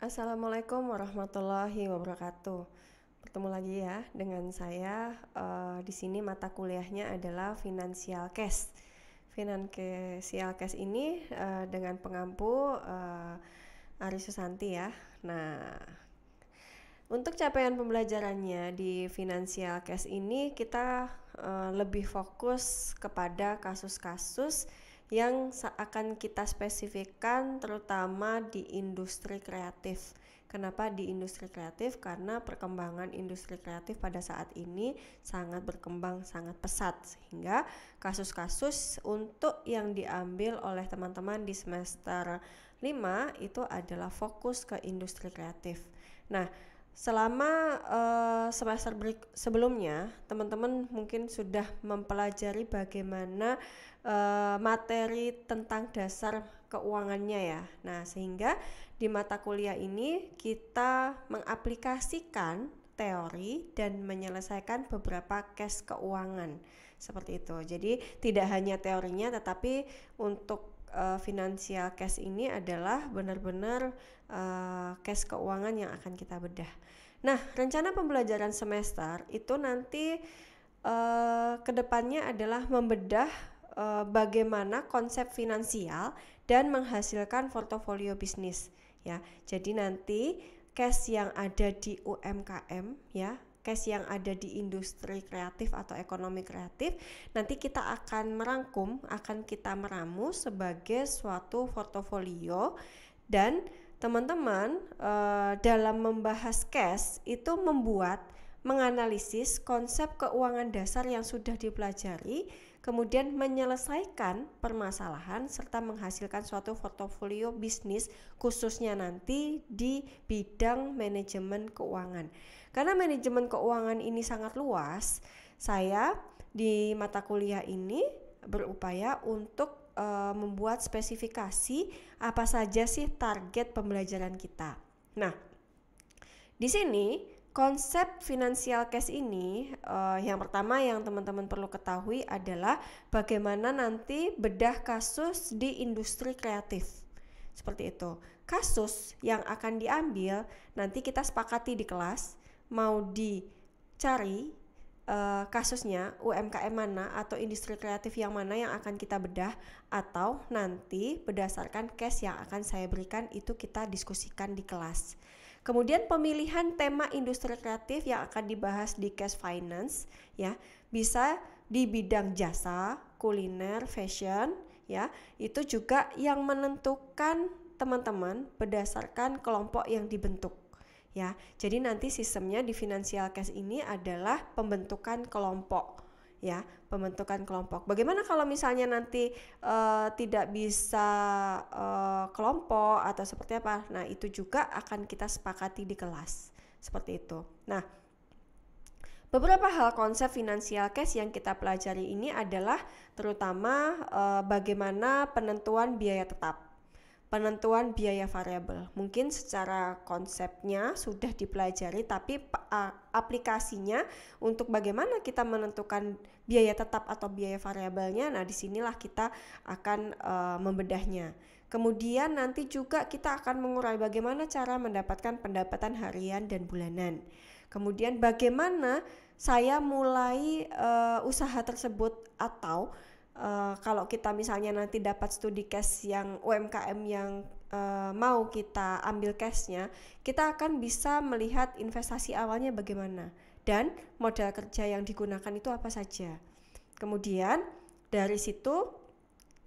Assalamualaikum warahmatullahi wabarakatuh. Bertemu lagi ya dengan saya. Di sini mata kuliahnya adalah Financial Case. Financial Case ini dengan pengampu Ari Susanti ya. Nah, untuk capaian pembelajarannya di Financial Case ini kita lebih fokus kepada kasus-kasus yang akan kita spesifikkan terutama di industri kreatif. Kenapa di industri kreatif? Karena perkembangan industri kreatif pada saat ini sangat berkembang, sangat pesat, sehingga kasus-kasus untuk yang diambil oleh teman-teman di semester 5 itu adalah fokus ke industri kreatif. Nah, selama semester sebelumnya teman-teman mungkin sudah mempelajari bagaimana materi tentang dasar keuangannya ya. Nah, sehingga di mata kuliah ini kita mengaplikasikan teori dan menyelesaikan beberapa case keuangan seperti itu. Jadi tidak hanya teorinya, tetapi untuk financial case ini adalah benar-benar case keuangan yang akan kita bedah. Nah, rencana pembelajaran semester itu nanti kedepannya adalah membedah bagaimana konsep finansial dan menghasilkan portofolio bisnis ya. Jadi nanti case yang ada di UMKM ya, case yang ada di industri kreatif atau ekonomi kreatif, nanti kita akan merangkum, akan kita meramu sebagai suatu portofolio. Dan teman-teman dalam membahas case itu menganalisis konsep keuangan dasar yang sudah dipelajari, kemudian menyelesaikan permasalahan serta menghasilkan suatu portofolio bisnis khususnya nanti di bidang manajemen keuangan. Karena manajemen keuangan ini sangat luas, saya di mata kuliah ini berupaya untuk membuat spesifikasi apa saja sih target pembelajaran kita. Nah, di sini konsep financial case ini yang pertama yang teman-teman perlu ketahui adalah bagaimana nanti bedah kasus di industri kreatif. Seperti itu. Kasus yang akan diambil nanti kita sepakati di kelas, mau dicari kasusnya UMKM mana atau industri kreatif yang mana yang akan kita bedah, atau nanti berdasarkan case yang akan saya berikan itu kita diskusikan di kelas. Kemudian pemilihan tema industri kreatif yang akan dibahas di case finance ya, bisa di bidang jasa, kuliner, fashion ya. Itu juga yang menentukan teman-teman berdasarkan kelompok yang dibentuk. Ya, jadi nanti sistemnya di financial case ini adalah pembentukan kelompok, ya, pembentukan kelompok. Bagaimana kalau misalnya nanti tidak bisa kelompok atau seperti apa? Nah, itu juga akan kita sepakati di kelas, seperti itu. Nah, beberapa hal konsep financial case yang kita pelajari ini adalah terutama bagaimana penentuan biaya tetap, penentuan biaya variabel. Mungkin secara konsepnya sudah dipelajari, tapi aplikasinya untuk bagaimana kita menentukan biaya tetap atau biaya variabelnya, nah disinilah kita akan membedahnya. Kemudian nanti juga kita akan mengurai bagaimana cara mendapatkan pendapatan harian dan bulanan. Kemudian bagaimana saya mulai usaha tersebut, atau kalau kita misalnya nanti dapat studi case yang UMKM yang mau kita ambil case-nya, kita akan bisa melihat investasi awalnya bagaimana dan modal kerja yang digunakan itu apa saja. Kemudian dari situ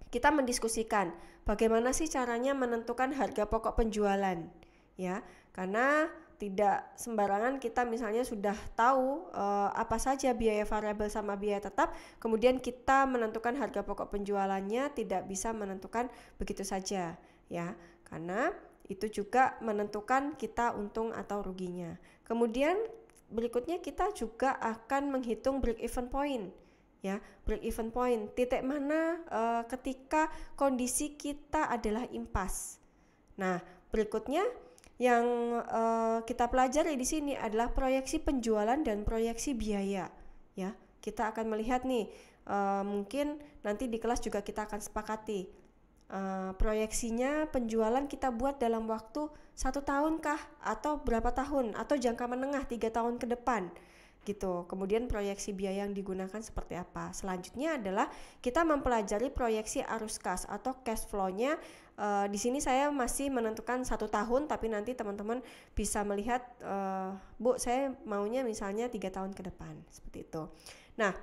kita mendiskusikan bagaimana sih caranya menentukan harga pokok penjualan ya, karena tidak sembarangan kita misalnya sudah tahu apa saja biaya variabel sama biaya tetap, kemudian kita menentukan harga pokok penjualannya, tidak bisa menentukan begitu saja ya, karena itu juga menentukan kita untung atau ruginya. Kemudian berikutnya kita juga akan menghitung break even point ya, break even point, titik mana ketika kondisi kita adalah impas. Nah, berikutnya yang kita pelajari di sini adalah proyeksi penjualan dan proyeksi biaya ya. Kita akan melihat nih mungkin nanti di kelas juga kita akan sepakati proyeksinya penjualan kita buat dalam waktu 1 tahun kah, atau berapa tahun, atau jangka menengah 3 tahun ke depan gitu. Kemudian proyeksi biaya yang digunakan seperti apa. Selanjutnya adalah kita mempelajari proyeksi arus kas atau cash flow-nya. Di sini saya masih menentukan 1 tahun, tapi nanti teman-teman bisa melihat, Bu, saya maunya misalnya 3 tahun ke depan, seperti itu. Nah,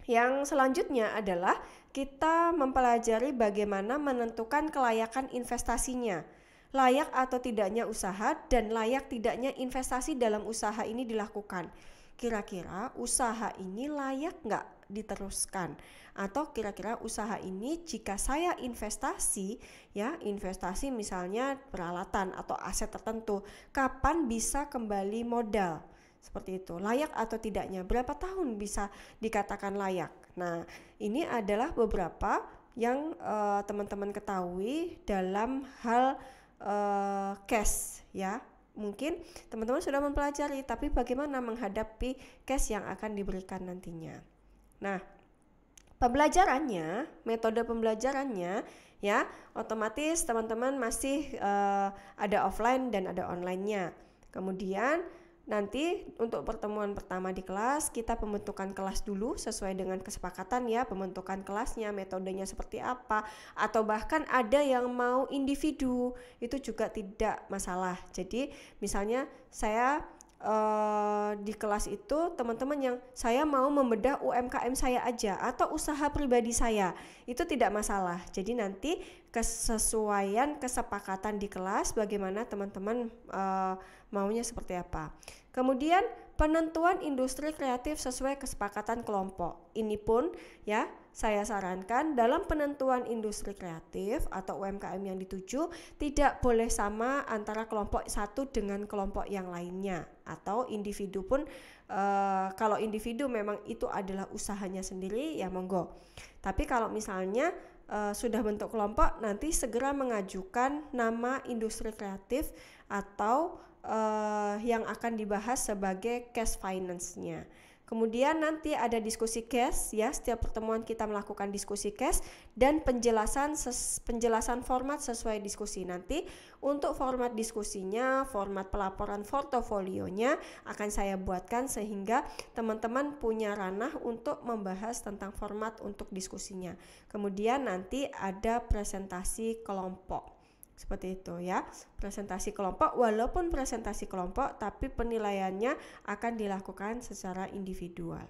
yang selanjutnya adalah kita mempelajari bagaimana menentukan kelayakan investasinya. Layak atau tidaknya usaha dan layak tidaknya investasi dalam usaha ini dilakukan. Kira-kira usaha ini layak nggak diteruskan? Atau kira-kira usaha ini jika saya investasi, ya investasi misalnya peralatan atau aset tertentu, kapan bisa kembali modal? Seperti itu, layak atau tidaknya, berapa tahun bisa dikatakan layak. Nah, ini adalah beberapa yang teman-teman ketahui dalam hal cash, ya. Mungkin teman-teman sudah mempelajari, tapi bagaimana menghadapi cash yang akan diberikan nantinya. Nah, pembelajarannya, metode pembelajarannya, ya, otomatis teman-teman masih ada offline dan ada online-nya. Kemudian nanti untuk pertemuan pertama di kelas, kita pembentukan kelas dulu sesuai dengan kesepakatan, ya, pembentukan kelasnya, metodenya seperti apa, atau bahkan ada yang mau individu, itu juga tidak masalah. Jadi misalnya saya di kelas itu teman-teman yang saya mau membedah UMKM saya aja atau usaha pribadi saya, itu tidak masalah. Jadi nanti kesesuaian kesepakatan di kelas bagaimana teman-teman maunya seperti apa. Kemudian penentuan industri kreatif sesuai kesepakatan kelompok. Ini pun, ya, saya sarankan dalam penentuan industri kreatif atau UMKM yang dituju tidak boleh sama antara kelompok satu dengan kelompok yang lainnya, atau individu pun kalau individu memang itu adalah usahanya sendiri, ya monggo. Tapi kalau misalnya sudah bentuk kelompok, nanti segera mengajukan nama industri kreatif atau yang akan dibahas sebagai cash finance-nya. Kemudian nanti ada diskusi cash, ya, setiap pertemuan kita melakukan diskusi cash dan penjelasan format sesuai diskusi. Nanti untuk format diskusinya, format pelaporan portofolionya akan saya buatkan sehingga teman-teman punya ranah untuk membahas tentang format untuk diskusinya. Kemudian nanti ada presentasi kelompok. Seperti itu, ya, presentasi kelompok. Walaupun presentasi kelompok, tapi penilaiannya akan dilakukan secara individual.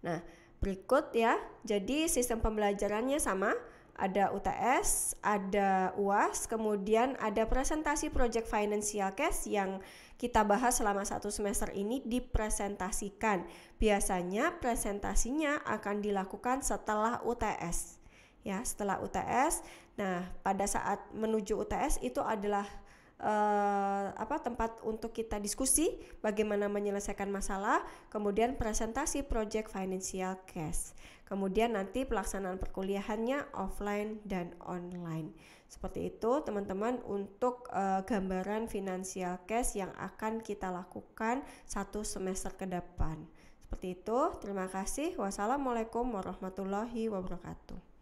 Nah, berikut, ya, jadi sistem pembelajarannya sama, ada UTS, ada UAS, kemudian ada presentasi project financial case yang kita bahas selama 1 semester ini dipresentasikan. Biasanya presentasinya akan dilakukan setelah UTS, ya, setelah UTS. Nah, pada saat menuju UTS itu adalah tempat untuk kita diskusi bagaimana menyelesaikan masalah, kemudian presentasi project financial case. Kemudian nanti pelaksanaan perkuliahannya offline dan online. Seperti itu teman-teman untuk gambaran financial case yang akan kita lakukan 1 semester ke depan. Seperti itu, terima kasih. Wassalamualaikum warahmatullahi wabarakatuh.